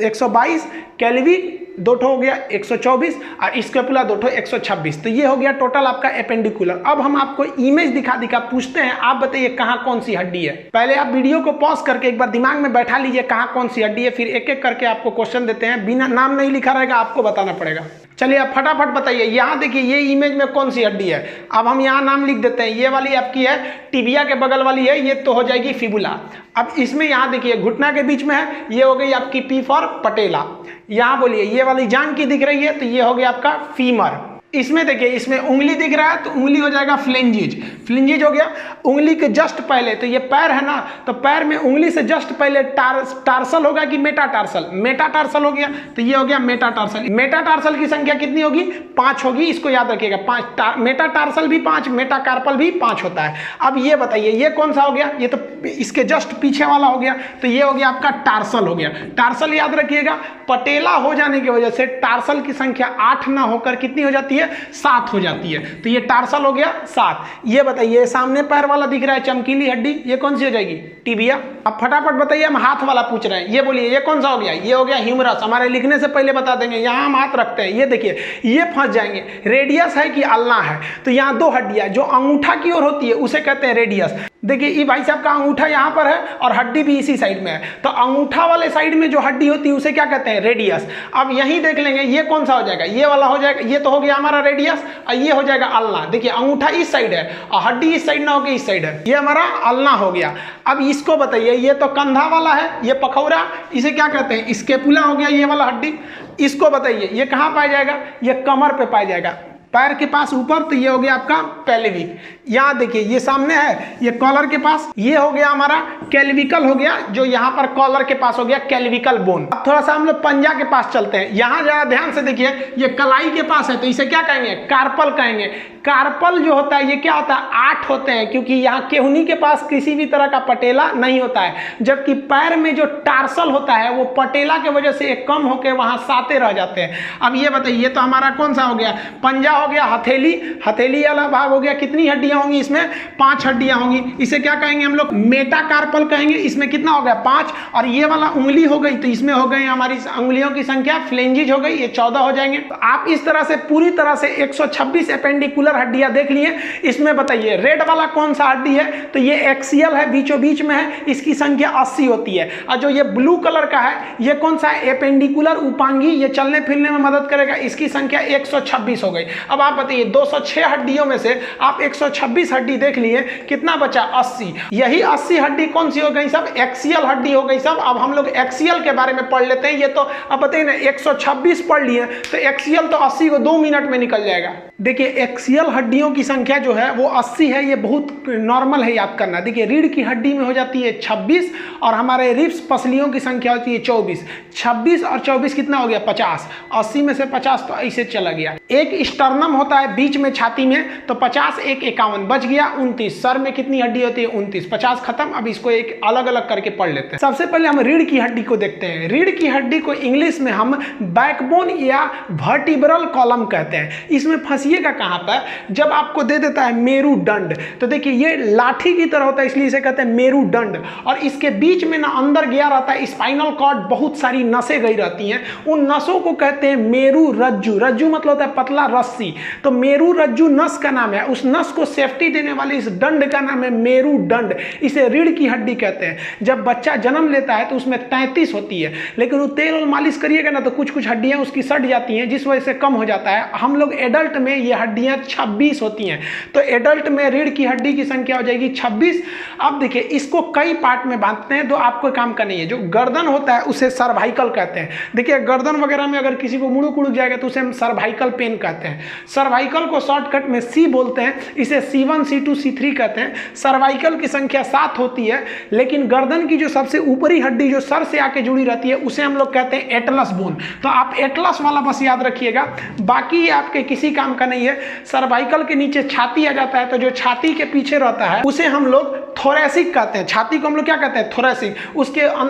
122, कैल्विक 2 ठो हो गया 124 और स्कैपुला 2 ठो 126। तो ये हो गया टोटल आपका एपेंडिकुलर। अब हम आपको इमेज दिखा पूछते हैं, आप बताइए कहाँ कौन सी हड्डी है। पहले आप वीडियो को पॉज करके एक बार दिमाग में बैठा लीजिए कहाँ कौन सी हड्डी है, फिर एक एक करके आपको क्वेश्चन देते हैं। बिना नाम नहीं लिखा रहेगा, आपको बताना पड़ेगा। चलिए आप फटाफट बताइए। यहाँ देखिए ये इमेज में कौन सी हड्डी है। अब हम यहाँ नाम लिख देते हैं। ये वाली आपकी है टिबिया के बगल वाली है, ये तो हो जाएगी फिबुला। अब इसमें यहाँ देखिए घुटना के बीच में है, ये हो गई आपकी पी फॉर पटेला। यहाँ बोलिए ये वाली जांग की दिख रही है तो ये हो गया आपका फीमर। इसमें देखिए, इसमें उंगली दिख रहा है तो उंगली हो जाएगा फ्लेंजिज, फ्लेंजिज हो गया। उंगली के जस्ट पहले, तो ये पैर है ना, तो पैर में उंगली से जस्ट पहले टार्सल होगा कि मेटाटार्सल, मेटाटार्सल हो गया, तो ये हो गया मेटाटार्सल। मेटाटार्सल की संख्या कितनी होगी? 5 होगी, इसको याद रखिएगा। 5 मेटाटार्सल भी 5, मेटाकार्पल भी 5 होता है। अब ये बताइए ये कौन सा हो गया? ये तो इसके जस्ट पीछे वाला हो गया, तो ये हो गया आपका टार्सल हो गया। टार्सल याद रखिएगा, पटेला हो जाने की वजह से टार्सल की संख्या 8 ना होकर कितनी हो जाती है? 7 हो जाती है, तो ये टार्सल हो गया 7। ये बताइए सामने पैर वाला दिख रहा है चमकीली हड्डी, ये कौन सी हो जाएगी? टिबिया। अब फटाफट बताइए, हम हाथ वाला पूछ रहे हैं, ये बोलिए ये कौन सा हो गया? ये हो गया ह्यूमरस। हमारे लिखने से पहले बता देंगे, यहाँ हम हाथ रखते हैं, ये देखिए ये फंस जाएंगे। रेडियस है कि अल्ना है? तो यहाँ 2 हड्डियां, जो अंगूठा की ओर होती है उसे कहते हैं रेडियस। देखिए ये भाई साहब का अंगूठा यहाँ पर है और हड्डी भी इसी साइड में है, तो अंगूठा वाले साइड में जो हड्डी होती है उसे क्या कहते हैं? रेडियस। अब यहीं देख लेंगे ये कौन सा हो जाएगा? ये वाला हो जाएगा, ये तो हो गया हमारा रेडियस, और ये हो जाएगा अल्ना। देखिए अंगूठा इस साइड है और हड्डी इस साइड ना होकर इस साइड है, ये हमारा अल्ना हो गया। अब इसको बताइए, ये तो कंधा वाला है, ये पखौरा, इसे क्या कहते हैं? स्केपुला हो गया ये वाला हड्डी। इसको बताइए ये कहाँ पाया जाएगा? ये कमर पे पाया जाएगा, पैर के पास ऊपर, तो ये हो गया आपका पेल्विक। यहाँ देखिए ये सामने है, ये कॉलर के पास, ये हो गया हमारा कैल्विकल हो गया, जो यहाँ पर कॉलर के पास हो गया कैल्विकल बोन। अब थोड़ा सा हम लोग पंजा के पास चलते हैं, यहाँ जरा ध्यान से देखिए, ये कलाई के पास है, तो इसे क्या कहेंगे? कार्पल कहेंगे। कार्पल जो होता है ये क्या होता है? 8 होते हैं, क्योंकि यहाँ केहुनी के पास किसी भी तरह का पटेला नहीं होता है, जबकि पैर में जो टार्सल होता है वो पटेला की वजह से एक कम होकर वहाँ 7 रह जाते हैं। अब ये बताइए, ये तो हमारा कौन सा हो गया? पंजा हो गया। हथेली, हथेली वाला भाग हो गया, कितनी हड्डियां होंगी इसमें? 5 हड्डियां होंगी, इसे क्या कहेंगे हम लोग? मेटाकार्पल कहेंगे। इसमें कितना हो गया? 5। और ये वाला उंगली हो गई, तो इसमें हो गई हमारी उंगलियों की संख्या, फ्लेंजिज हो गई, ये 14 हो जाएंगे। तो आप इस तरह से पूरी तरह से 126 एपेंडिकुलर हड्डियां देख लिए। इसमें बताइए रेड वाला कौन सा हड्डी है? तो ये एक्सियल है, बीचों बीच में है, इसकी संख्या 80 होती है। और जो ये ब्लू कलर का है ये कौन सा है? एपेंडिकुलर उपांगी, ये चलने फिरने में मदद करेगा, इसकी संख्या 126 हो गई। अब आप बताइए 206 हड्डियों में से आप 126 हड्डी देख लिए, कितना बचा? 80। यही 80 हड्डी कौन सी हो गई सब? एक्सियल हड्डी हो गई सब। अब हम लोग एक्सियल के बारे में पढ़ लेते हैं। ये तो अब बताइए ना, 126 पढ़ लिए तो एक्सियल तो 80 को 2 मिनट में निकल जाएगा। देखिए एक्सियल हड्डियों की संख्या जो है वो 80 है, ये बहुत नॉर्मल है याद करना। देखिए रीढ़ की हड्डी में हो जाती है 26 और हमारे रिब्स पसलियों की संख्या होती है 24। 26 और 24 कितना हो गया? 50। 80 में से 50 तो ऐसे चला गया। एक स्टर्नम होता है बीच में छाती में, तो 50 एक 51 बच गया 29। सर में कितनी हड्डी होती है? 29। 50 खत्म। अब इसको एक अलग अलग करके पढ़ लेते हैं। सबसे पहले हम रीढ़ की हड्डी को देखते हैं। रीढ़ की हड्डी को इंग्लिश में हम बैकबोन या वर्टिब्रल कॉलम कहते हैं। इसमें फंसिएगा कहां पर? जब आपको दे देता है मेरुदंड, तो देखिए ये लाठी की तरह होता है, इसलिए इसे कहते हैं मेरुदंड। और इसके बीच में ना अंदर गया रहता है स्पाइनल कॉर्ड, बहुत सारी नसें गई रहती हैं, उन नसों को कहते हैं मेरु रज्जु। रज्जु मतलब होता है पतला रस्सी, तो मेरु रज्जु नस का नाम है। उस नस को सेफ्टी देने वाले इस दंड का नाम है मेरुदंड। इसे रीढ़ की हड्डी कहते हैं। जब बच्चा जन्म लेता है तो उसमें 33 होती है, लेकिन वो तेल और मालिश करिएगा ना तो कुछ कुछ हड्डियां उसकी सट जाती हैं, जिस वजह से कम हो जाता है। हम लोग एडल्ट में ये हड्डियां 26 होती हैं, तो एडल्ट में रीढ़ की हड्डी की संख्या हो जाएगी 26। अब देखिए इसको कई पार्ट में बांटते हैं, तो आपको काम का नहीं है। जो गर्दन होता है उसे सर्वाइकल कहते हैं। देखिए गर्दन वगैरह में अगर किसी को मुड़ुक उड़ुक जाएगा तो उसे हम सर्वाइकल पेन कहते हैं। सर्वाइकल को शॉर्टकट में सी बोलते हैं, इसे C1 C2 C3 कहते हैं। सर्वाइकल की संख्या 7 होती है, लेकिन गर्दन की जो सबसे ऊपरी हड्डी जो सर से आके जुड़ी रहती है उसे हम लोग कहते हैं एटलस बोन। तो आप एटलस वाला बस याद रखिएगा, बाकी ये आपके किसी काम का नहीं है। सर्वाइकल के नीचे छाती आ जाता है, तो जो छाती के पीछे रहता है उसे हम लोग थोरेसिक कहते हैं। छाती को हम लोग क्या कहते हैं? थोरेसिक।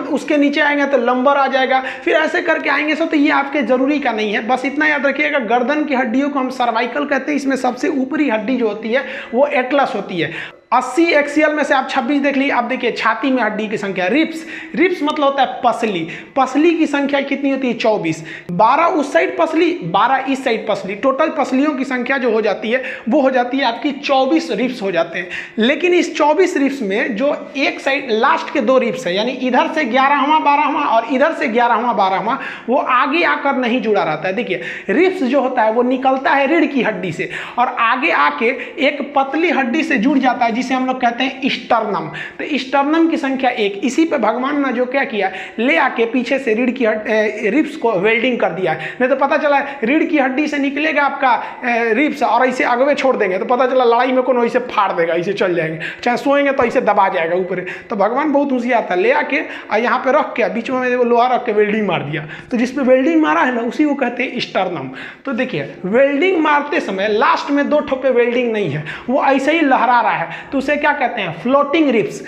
उसके नीचे आएंगे तो लंबर आ जाएगा, फिर ऐसे करके आएंगे सब, तो ये आपके जरूरी का नहीं है। बस इतना याद रखिएगा, गर्दन की हड्डियों को हम सर्वाइकल कहते हैं। इसमें सबसे ऊपरी हड्डी जो होती है वो एटलस होती है। 80 एक्सियल में से आप 26 देख लीजिए। आप देखिए छाती में हड्डी की संख्या, रिब्स, रिब्स मतलब होता है पसली। पसली की संख्या कितनी होती है? 24। 12 उस साइड पसली, 12 इस साइड पसली। टोटल पसलियों की संख्या जो हो जाती है वो हो जाती है आपकी 24 रिब्स हो जाते हैं। लेकिन इस 24 रिब्स में जो एक साइड लास्ट के 2 रिब्स है, यानी इधर से 11वां 12वां और इधर से 11वां 12वां, वो आगे आकर नहीं जुड़ा रहता है। देखिए रिब्स जो होता है वो निकलता है रीढ़ की हड्डी से और आगे आके एक पतली हड्डी से जुड़ जाता है, जिसे हम लोग कहते हैं स्टर्नम। तो स्टर्नम की संख्या 1, इसी पे भगवान ने जो क्या किया, ले आके पीछे से रीढ़ की रिब्स को वेल्डिंग कर दिया है। नहीं तो पता चला रीढ़ की हड्डी से निकलेगा आपका रिब्स और ऐसे आगे छोड़ देंगे तो पता चला लड़ाई में कौन ऐसे फाड़ देगा, ऐसे चल जाएंगे, चाहे सोएंगे तो ऐसे दबा जाएगा ऊपर। तो भगवान बहुत होशियार था, ले आके यहाँ पे रख के बीच में लोहा रख के वेल्डिंग मार दिया। तो जिस पे वेल्डिंग मारा है ना उसी को कहते हैं स्टर्नम। तो देखिए वेल्डिंग मारते समय लास्ट में 2 ठो पे वेल्डिंग नहीं है, वो ऐसे ही लहरा रहा है, तो उसे क्या कहते हैं, फ्लोटिंग रिब्स।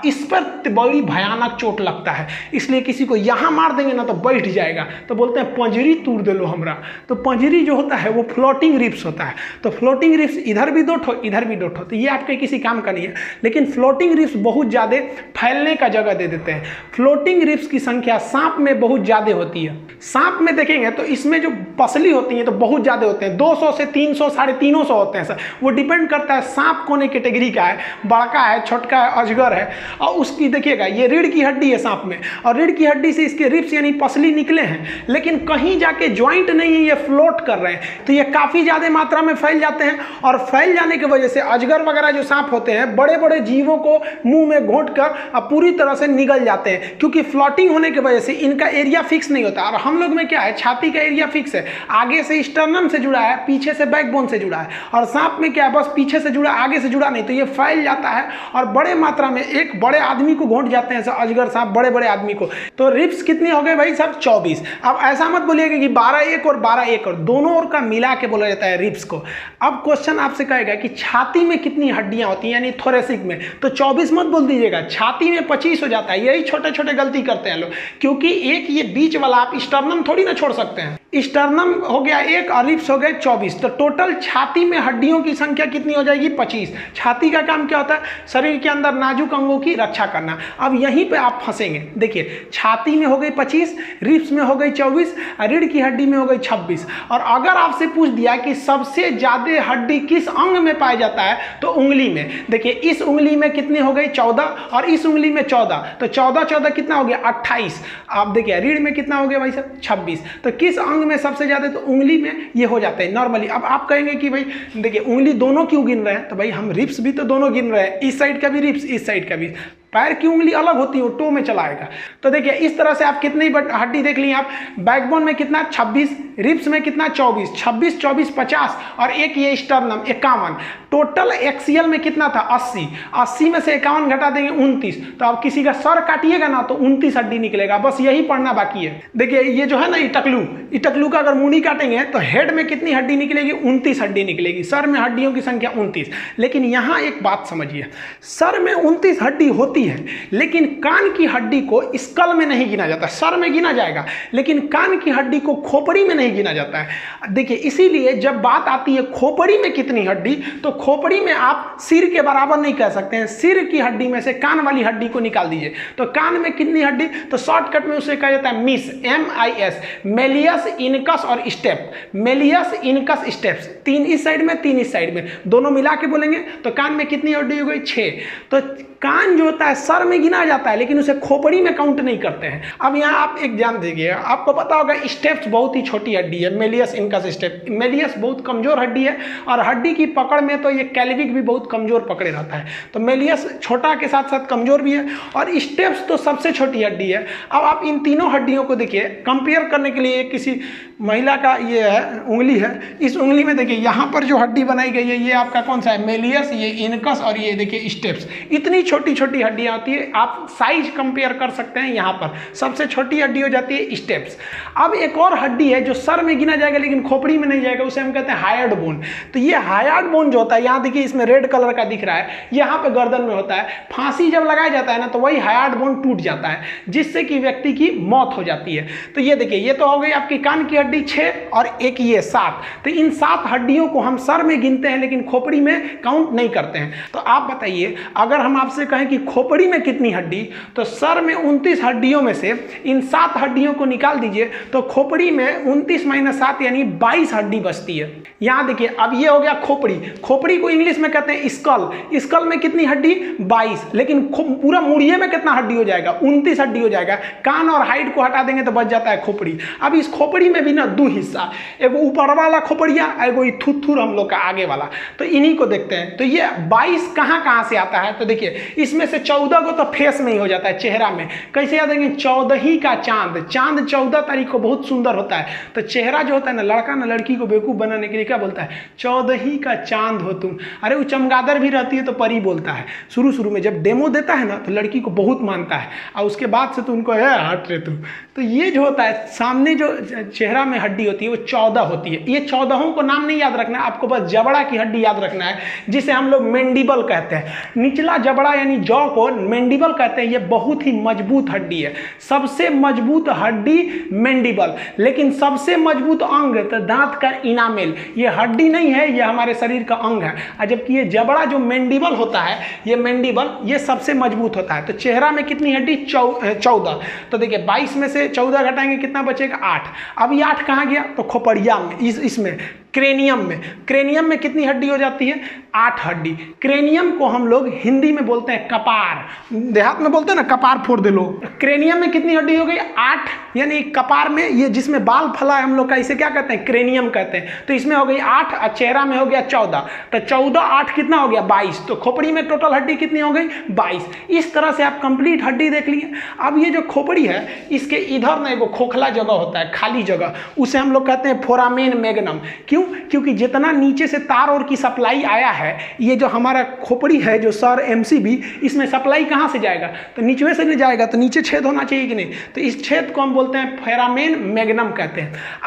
इस पर बड़ी भयानक चोट लगता है, इसलिए किसी को यहाँ मार देंगे ना तो बैठ जाएगा, तो बोलते हैं पंजरी तोड़ दे लो हमरा। तो पंजरी जो होता है वो फ्लोटिंग रिब्स होता है। तो फ्लोटिंग रिब्स इधर भी 2 ठो इधर भी 2 ठो, तो ये आपके किसी काम का नहीं है। लेकिन फ्लोटिंग रिब्स बहुत ज़्यादा फैलने का जगह दे देते हैं। फ्लोटिंग रिब्स की संख्या सांप में बहुत ज़्यादा होती है। सांप में देखेंगे तो इसमें जो पसली होती है तो बहुत ज़्यादा होते हैं, 200 से 300 350 होते हैं सर। वो डिपेंड करता है सांप कौन कैटेगरी का है, बड़का है, छोटका है, अजगर है। और उसकी देखिएगा ये रीढ़ की हड्डी है सांप में, और रीढ़ की हड्डी से इसके रिब्स यानी पसली निकले हैं, लेकिन कहीं जाके ज्वाइंट नहीं है, ये फ्लोट कर रहे हैं। तो ये काफ़ी ज़्यादा मात्रा में फैल जाते हैं, और फैल जाने की वजह से अजगर वगैरह जो सांप होते हैं बड़े बड़े जीवों को मुंह में घोंट कर पूरी तरह से निगल जाते हैं, क्योंकि फ्लोटिंग होने की वजह से इनका एरिया फिक्स नहीं होता। और हम लोग में क्या है, छाती का एरिया फिक्स है, आगे से स्टर्नम से जुड़ा है, पीछे से बैकबोन से जुड़ा है। और सांप में क्या है, बस पीछे से जुड़ा, आगे से जुड़ा नहीं, तो ये फैल जाता है और बड़े मात्रा में एक बड़े आदमी को घोंट जाते हैं अजगर सांप, बड़े बड़े आदमी को। तो रिब्स कितनी हो गए भाई साहब, 24। अब ऐसा मत बोलिएगा कि 12 और 12 और दोनों ओर का मिला के बोला जाता है रिब्स को। अब क्वेश्चन आपसे कहेगा कि छाती में कितनी हड्डियां होती हैं, यानी थोरेसिक में, तो 24 मत बोल दीजिएगा, छाती में 25 हो जाता है। यही छोटे छोटे गलती करते हैं लोग, क्योंकि एक ये बीच वाला आप स्टर्नम थोड़ी ना छोड़ सकते हैं। स्टर्नम हो गया 1 और रिब्स हो गए 24, तो टोटल छाती में हड्डियों की संख्या कितनी हो जाएगी, 25। छाती का काम क्या होता है, शरीर के अंदर नाजुक अंगों की रक्षा करना। अब यहीं पे आप फंसेंगे। देखिए छाती में हो गई 25, रिब्स में हो गई 24, रीढ़ की हड्डी में हो गई 26। और अगर आपसे पूछ दिया कि सबसे ज्यादा हड्डी किस अंग में पाया जाता है, तो उंगली में। देखिए इस उंगली में कितनी हो गई, 14, और इस उंगली में 14, तो 14 कितना हो गया, 28। आप देखिए रीढ़ में कितना हो गया भाई साहब, 26। तो किस अंग में सबसे ज्यादा, तो उंगली में ये हो जाते हैं नॉर्मली। अब आप कहेंगे कि भाई देखिए उंगली दोनों क्यों गिन रहे हैं, तो भाई हम रिब्स भी तो दोनों गिन रहे हैं, इस साइड का भी रिब्स, इस साइड का भी। पैर की उंगली अलग होती है, वो टो में चला आएगा। तो देखिए इस तरह से आप कितनी हड्डी देख ली आप, बैकबोन में कितना 26, रिब्स में कितना 24, 26 24 50, और एक ये स्टर्नम 51। टोटल एक्सियल में कितना था 80, 80 में से 51 घटा देंगे 29। तो अब किसी का सर काटिएगा ना तो 29 हड्डी निकलेगा, बस यही पढ़ना बाकी है। देखिए ये जो है ना इटकलू का अगर मुंडी काटेंगे तो हेड में कितनी हड्डी निकलेगी, 29 हड्डी निकलेगी। सर में हड्डियों की संख्या 29। लेकिन यहाँ एक बात समझिए, सर में 29 हड्डी होती है, लेकिन कान की हड्डी को स्कल में नहीं गिना जाता। सर में गिना जाएगा, लेकिन कान की हड्डी को खोपड़ी में नहीं गिना जाता है। देखिए इसीलिए जब बात आती है खोपड़ी में कितनी हड्डी, तो खोपड़ी में आप सिर के बराबर नहीं कह सकते हैं। सिर की हड्डी में से कान वाली हड्डी को निकाल दीजिए, तो कान में कितनी हड्डी, तो शॉर्टकट में उसे कहा जाता है मिस, MIS, मेलियस, इनकस और स्टेप। मेलियस, इनकस, स्टेप्स, 3 इस साइड में 3 इस साइड में, दोनों मिला के बोलेंगे तो कान में कितनी हड्डी हो गई, 6। तो कान जो होता है सर में गिना जाता है, लेकिन उसे खोपड़ी में काउंट नहीं करते हैं। अब यहाँ आप एक ध्यान दीजिए, आपको पता होगा स्टेप्स बहुत ही छोटी हड्डी है, मेलियस, इनकस, स्टेप। मेलियस बहुत कमजोर हड्डी है, और हड्डी की पकड़ में तो ये कैल्विक भी बहुत कमजोर पकड़े रहता है। तो मेलियस छोटा के साथ साथ कमजोर भी है, और स्टेप्स तो सबसे छोटी हड्डी है। अब आप इन तीनों हड्डियों को देखिए, कंपेयर करने के लिए किसी महिला का ये है उंगली है, इस उंगली में देखिए यहाँ पर जो हड्डी बनाई गई है ये आपका कौन सा है, मेलियस, ये इनकस, और ये देखिए स्टेप्स। इतनी छोटी छोटी हड्डियाँ होती है, आप साइज कंपेयर कर सकते हैं। यहाँ पर सबसे छोटी हड्डी हो जाती है स्टेप्स। अब एक और हड्डी है जो सर में गिना जाएगा लेकिन खोपड़ी में नहीं जाएगा, उसे हम कहते हैं हायर्ड बोन। तो ये हायर्ड बोन जो होता है, यहाँ देखिए इसमें रेड कलर का दिख रहा है, यहाँ पे गर्दन में होता है। फांसी जब लगाया जाता है ना तो वही हायर्ड बोन टूट जाता है, जिससे कि व्यक्ति की मौत हो जाती है। तो ये देखिए ये तो हो गई आपकी कान की हड्डी 6, और एक ये 7। तो इन 7 हड्डियों को हम सर में गिनते हैं, लेकिन खोपड़ी में काउंट नहीं करते हैं। तो आप बताइए, अगर हम आपसे कहें कि खोपड़ी में कितनी हड्डी, तो सर में 29 हड्डियों में से इन 7 हड्डियों को निकाल दीजिए, तो खोपड़ी में 29 - 7 यानी 22 हड्डी बचती है। यहाँ देखिए, अब ये हो गया खोपड़ी। खोपड़ी को इंग्लिश में कहते हैं स्कल। स्कल में कितनी हड्डी? 22। लेकिन पूरा मुड़िए में कितना हड्डी हो जाएगा? 29 हड्डी हो जाएगा। कान और हाइट को हटा देंगे तो बच जाता है खोपड़ी। अब इस खोपड़ी में भी ना दो हिस्सा, एगो ऊपर वाला खोपड़िया, एगो थुथुर हम लोग का आगे वाला। तो इन्हीं को देखते हैं। तो ये 22 कहाँ से आता है? तो देखिए, इसमें से 14 को तो फेस में ही हो जाता है, चेहरा में। कैसे याद रखेंगे? 14 का चांद। चांद 14 तारीख को बहुत सुंदर होता है। तो चेहरा जो होता है ना, लड़का ना लड़की को बेवकूफ बनाने के लिए क्या बोलता है? 14 का चांद हो तुम। अरे वो चमगादड़ भी रहती है तो परी बोलता है। शुरू में जब डेमो देता है ना तो लड़की को बहुत मानता है, और उसके बाद से तो उनको है हट रे तुम। तो ये जो होता है, सामने जो चेहरा में हड्डी होती है वो 14 होती है। ये 14 को नाम नहीं याद रखना है आपको, बस जबड़ा की हड्डी याद रखना है, जिसे हम लोग मेंडिबल कहते हैं। निचला जबड़ा यानी जॉ को मेंडिबल कहते हैं। ये बहुत ही मजबूत हड्डी है, सबसे मजबूत हड्डी मेंडिबल। लेकिन सबसे मजबूत अंग तो दांत का इनामेल। ये हड्डी नहीं है, ये हमारे शरीर का अंग है। और जबकि ये जबड़ा जो मेंडिबल होता है, ये मेंडिबल ये सबसे मजबूत होता है। तो चेहरा में कितनी हड्डी? 14। तो देखिए 22 में से 14 घटाएंगे, कितना बचेगा? 8। अब ये 8 कहाँ गया? तो खोपड़िया में, इसमें क्रेनियम में। क्रेनियम में कितनी हड्डी हो जाती है? 8 हड्डी। क्रेनियम को हम लोग हिंदी में बोलते हैं कपार। देहात में बोलते हैं ना कपार फोड़ दे लो। क्रेनियम में कितनी हड्डी हो गई? 8। यानी कपार में ये जिसमें बाल फला है हम लोग का, इसे क्या कहते हैं? क्रेनियम कहते हैं। तो इसमें हो गई 8 और चेहरा में हो गया 14। तो 14 8 कितना हो गया? 22। तो खोपड़ी में टोटल हड्डी कितनी हो गई? 22। इस तरह से आप कंप्लीट हड्डी देख लिए। अब ये जो खोपड़ी है, इसके इधर ना एगो खोखला जगह होता है, खाली जगह, उसे हम लोग कहते हैं फोरामेन मैग्नम। क्योंकि जितना नीचे से तार और की सप्लाई आया है, ये जो हमारा खोपड़ी है, जो सर एमसीबी, इसमें सप्लाई कहाँ से जाएगा? तो नीचे से नहीं जाएगा, तो नीचे छेद होना चाहिए कि नहीं? तो इस छेद को हम बोलते हैं फोरामेन मैग्नम कहते हैं।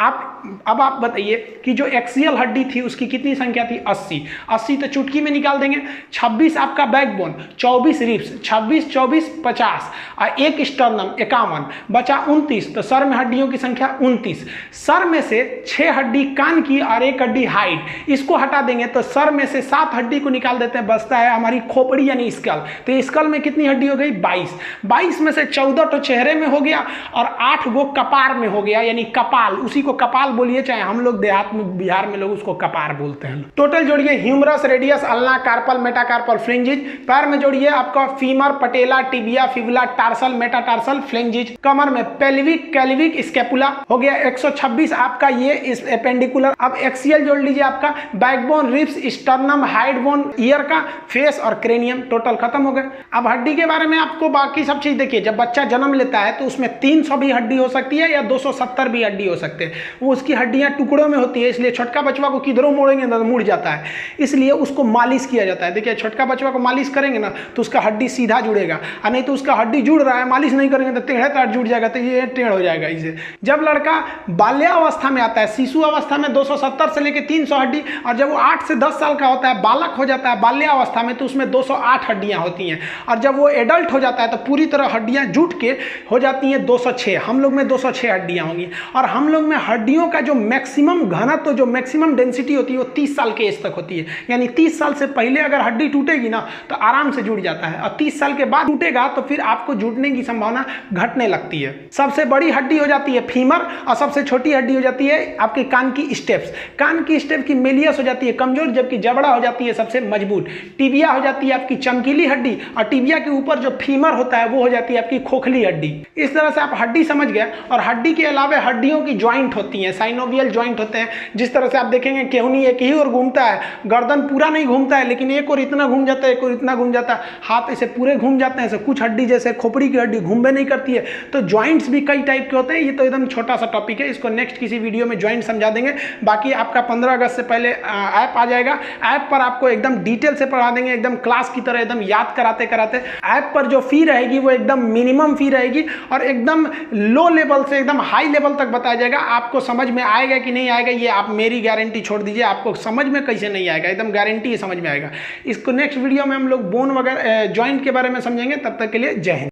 अब आप बताइए कि जो एक्सियल हड्डी थी उसकी कितनी संख्या थी? 80। 80 तो चुटकी में निकाल देंगे। 26 आपका बैकबोन, 24 रिब्स, 26 24 50, और 1 स्टर्नम 51, बचा 29। तो सर में हड्डियों की संख्या 29। सर में से 6 हड्डी कान की और 1 हड्डी हाइट, इसको हटा देंगे तो सर में से 7 हड्डी को निकाल देते हैं, बचता है हमारी खोपड़ी यानी स्कल। तो स्कल में कितनी हड्डी हो गई? 22। 22 में से 14 तो चेहरे में हो गया और 8 गो कपार में हो गया, यानी कपाल। उसी को कपाल बोलिए, चाहे हम लोग देहात में, बिहार में लोग उसको कपार बोलते हैं। टोटल जोड़िए, humerus, radius, ulna, carpal, metacarpal, phalanges. पैर में जोड़िए आपका femur, patella, tibia, fibula, tarsal, metatarsal, phalanges. कमर में पेल्विक, कैल्विक, स्कैपुला हो गया। 126 आपका ये एपेंडिकुलर। अब एक्सियल जोड़ लीजिए आपका backbone, ribs, sternum, hide bone, year का, फेस और क्रेनियम। टोटल खत्म हो गए। अब हड्डी के बारे में आपको बाकी सब चीज देखिए। जब बच्चा जन्म लेता है तो उसमें 300 भी हड्डी हो सकती है या 270 भी हड्डी हो सकते हैं। वो उसकी हड्डियां टुकड़ों में होती है, इसलिए छोटका बचवा को किधरों मोड़ेंगे तो मुड़ जाता है, इसलिए उसको मालिश किया जाता है। देखिए, छोटका बचवा को मालिश करेंगे ना तो उसका हड्डी सीधा जुड़ेगा, और नहीं तो उसका हड्डी जुड़ रहा है, मालिश नहीं करेंगे तो टेढ़े तार जुड़ जाएगा, तो ये टेढ़ हो जाएगा इसे। जब लड़का बाल्यावस्था में आता है, शिशु अवस्था में 270 से लेकर 300 हड्डी, और जब वो 8 से 10 साल का होता है, बालक हो जाता है बाल्यावस्था में, तो उसमें 208 हड्डियां होती हैं। और जब वो एडल्ट हो जाता है तो पूरी तरह हड्डियां जुट के हो जाती हैं 206। हम लोग में 206 हड्डियां होंगी। और हम लोग में हड्डियों का जो मैक्सिमम घनत्व, जो मैक्सिमम डेंसिटी होती है, वो 30 साल के एज तक होती है। यानी 30 साल से पहले अगर हड्डी टूटेगी ना तो आराम से जुड़ जाता है, और 30 साल के बाद टूटेगा तो फिर आपको जुड़ने की संभावना घटने लगती है। सबसे बड़ी हड्डी हो जाती है फीमर, और सबसे छोटी हड्डी हो जाती है आपके कान की स्टेप्स। कान की स्टेप की मेलियस हो जाती है कमजोर, जबकि जबड़ा हो जाती है सबसे मजबूत। टिबिया हो जाती है आपकी चमकीली हड्डी, और टिबिया के ऊपर जो फीमर होता है वो हो जाती है आपकी खोखली हड्डी। इस तरह से आप हड्डी समझ गए। और हड्डी के अलावा हड्डियों की ज्वाइंट होती हैं, साइनोवियल ज्वाइंट होते हैं। जिस तरह से आप देखेंगे केहूनी एक ही ओर घूमता है, गर्दन पूरा नहीं घूमता है, लेकिन एक और इतना घूम जाता है, एक और इतना घूम जाता है, हाथ ऐसे पूरे घूम जाते हैं। कुछ हड्डी जैसे खोपड़ी की हड्डी घूमबे नहीं करती है। तो ज्वाइंट्स भी कई टाइप के होते हैं। ये तो एकदम छोटा सा टॉपिक है, इसको नेक्स्ट किसी वीडियो में ज्वाइंट समझा देंगे। बाकी आपका 15 अगस्त से पहले ऐप आ जाएगा। ऐप पर आपको एकदम डिटेल से पढ़ा देंगे, एकदम क्लास की तरह, एकदम याद कराते कराते। ऐप पर जो फी रहेगी वो एकदम मिनिमम फी रहेगी, और एकदम लो लेवल से एकदम हाई लेवल तक बताया जाएगा। आपको समझ में आएगा कि नहीं आएगा, ये आप मेरी गारंटी छोड़ दीजिए। आपको समझ में कैसे नहीं आएगा, एकदम गारंटी समझ में आएगा। इसको नेक्स्ट वीडियो में हम लोग बोन वगैरह ज्वाइंट के बारे में समझेंगे। तब तक के लिए जय हिंद।